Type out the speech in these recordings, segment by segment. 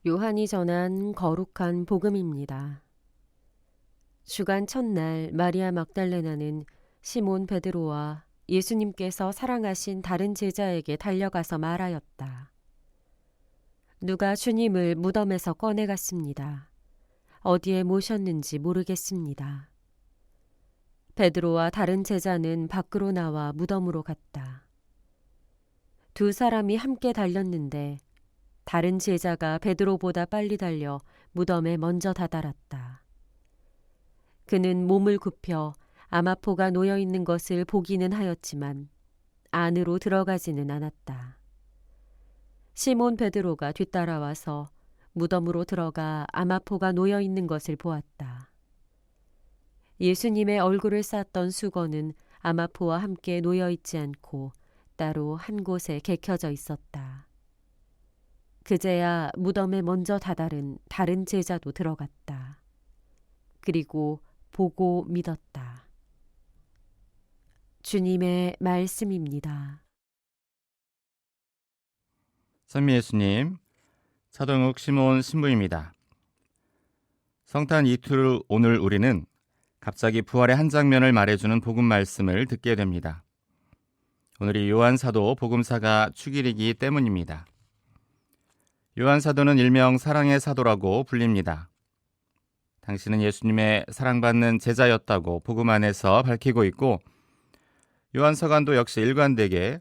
요한이 전한 거룩한 복음입니다. 주간 첫날 마리아 막달레나는 시몬 베드로와 예수님께서 사랑하신 다른 제자에게 달려가서 말하였다. 누가 주님을 무덤에서 꺼내갔습니다. 어디에 모셨는지 모르겠습니다. 베드로와 다른 제자는 밖으로 나와 무덤으로 갔다. 두 사람이 함께 달렸는데 다른 제자가 베드로보다 빨리 달려 무덤에 먼저 다다랐다. 그는 몸을 굽혀 아마포가 놓여 있는 것을 보기는 하였지만 안으로 들어가지는 않았다. 시몬 베드로가 뒤따라와서 무덤으로 들어가 아마포가 놓여 있는 것을 보았다. 예수님의 얼굴을 쌌던 수건은 아마포와 함께 놓여 있지 않고 따로 한 곳에 개켜져 있었다. 그제야 무덤에 먼저 다다른 다른 제자도 들어갔다. 그리고 보고 믿었다. 주님의 말씀입니다. 선미 예수님, 차동욱 시몬 신부입니다. 성탄 이틀 후 오늘 우리는 갑자기 부활의 한 장면을 말해주는 복음 말씀을 듣게 됩니다. 오늘이 요한 사도 복음사가 축일이기 때문입니다. 요한 사도는 일명 사랑의 사도라고 불립니다. 당신은 예수님의 사랑받는 제자였다고 복음 안에서 밝히고 있고, 요한 서간도 역시 일관되게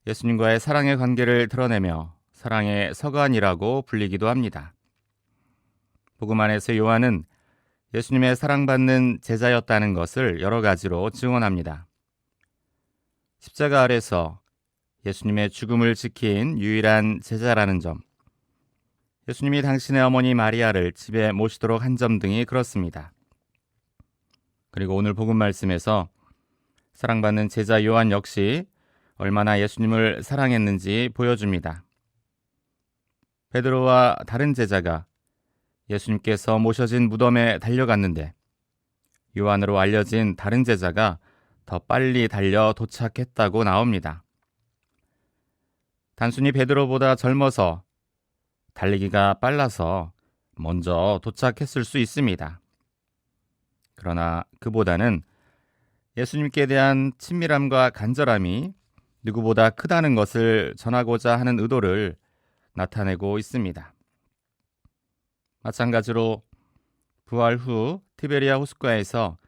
예수님과의 사랑의 관계를 드러내며 사랑의 서간이라고 불리기도 합니다. 복음 안에서 요한은 예수님의 사랑받는 제자였다는 것을 여러 가지로 증언합니다. 십자가 아래서 예수님의 죽음을 지킨 유일한 제자라는 점, 예수님이 당신의 어머니 마리아를 집에 모시도록 한 점 등이 그렇습니다. 그리고 오늘 복음 말씀에서 사랑받는 제자 요한 역시 얼마나 예수님을 사랑했는지 보여줍니다. 베드로와 다른 제자가 예수님께서 모셔진 무덤에 달려갔는데 요한으로 알려진 다른 제자가 더 빨리 달려 도착했다고 나옵니다. 단순히 베드로보다 젊어서 달리기가 빨라서 먼저 도착했을 수 있습니다. 그러나 그보다는 예수님께 대한 친밀함과 간절함이 누구보다 크다는 것을 전하고자 하는 의도를 나타내고 있습니다. 마찬가지로 부활 후 티베리아 호숫가에서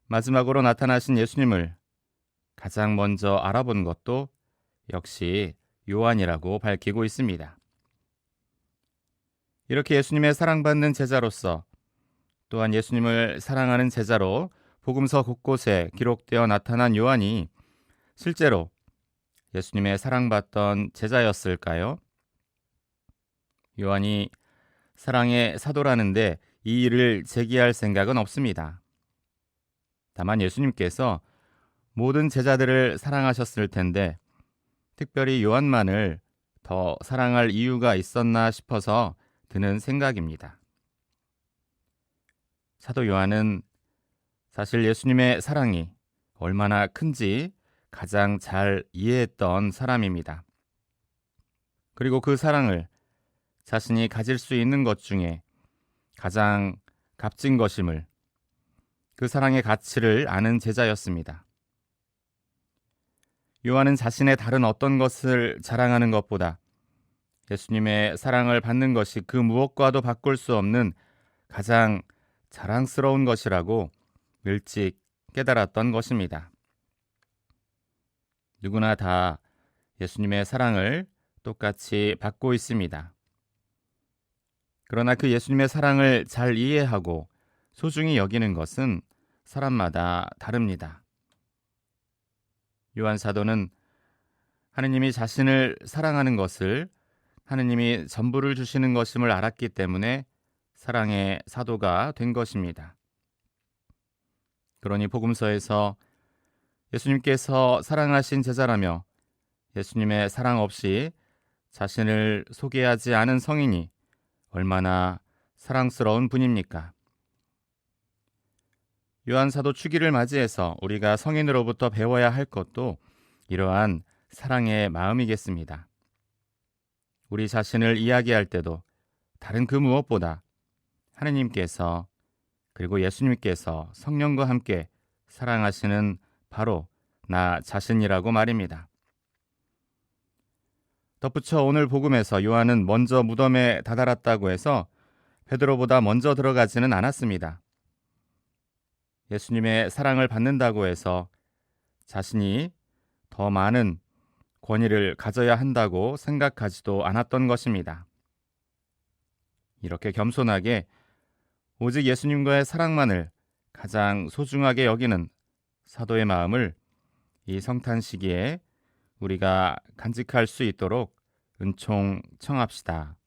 마지막으로 나타나신 예수님을 가장 먼저 알아본 것도 역시 요한이라고 밝히고 있습니다. 이렇게 예수님의 사랑받는 제자로서 또한 예수님을 사랑하는 제자로 복음서 곳곳에 기록되어 나타난 요한이 실제로 예수님의 사랑받던 제자였을까요? 요한이 사랑의 사도라는데 이 일을 제기할 생각은 없습니다. 다만 예수님께서 모든 제자들을 사랑하셨을 텐데 특별히 요한만을 더 사랑할 이유가 있었나 싶어서 드는 생각입니다. 사도 요한은 사실 예수님의 사랑이 얼마나 큰지 가장 잘 이해했던 사람입니다. 그리고 그 사랑을 자신이 가질 수 있는 것 중에 가장 값진 것임을, 그 사랑의 가치를 아는 제자였습니다. 요한은 자신의 다른 어떤 것을 자랑하는 것보다 예수님의 사랑을 받는 것이 그 무엇과도 바꿀 수 없는 가장 자랑스러운 것이라고 일찍 깨달았던 것입니다. 누구나 다 예수님의 사랑을 똑같이 받고 있습니다. 그러나 그 예수님의 사랑을 잘 이해하고 소중히 여기는 것은 사람마다 다릅니다. 요한 사도는 하느님이 자신을 사랑하는 것을 하느님이 전부를 주시는 것임을 알았기 때문에 사랑의 사도가 된 것입니다. 그러니 복음서에서 예수님께서 사랑하신 제자라며 예수님의 사랑 없이 자신을 소개하지 않은 성인이 얼마나 사랑스러운 분입니까? 요한사도 축일을 맞이해서 우리가 성인으로부터 배워야 할 것도 이러한 사랑의 마음이겠습니다. 우리 자신을 이야기할 때도 다른 그 무엇보다 하느님께서 그리고 예수님께서 성령과 함께 사랑하시는 바로 나 자신이라고 말입니다. 덧붙여 오늘 복음에서 요한은 먼저 무덤에 다다랐다고 해서 베드로보다 먼저 들어가지는 않았습니다. 예수님의 사랑을 받는다고 해서 자신이 더 많은 권위를 가져야 한다고 생각하지도 않았던 것입니다. 이렇게 겸손하게 오직 예수님과의 사랑만을 가장 소중하게 여기는 사도의 마음을 이 성탄 시기에 우리가 간직할 수 있도록 은총 청합시다.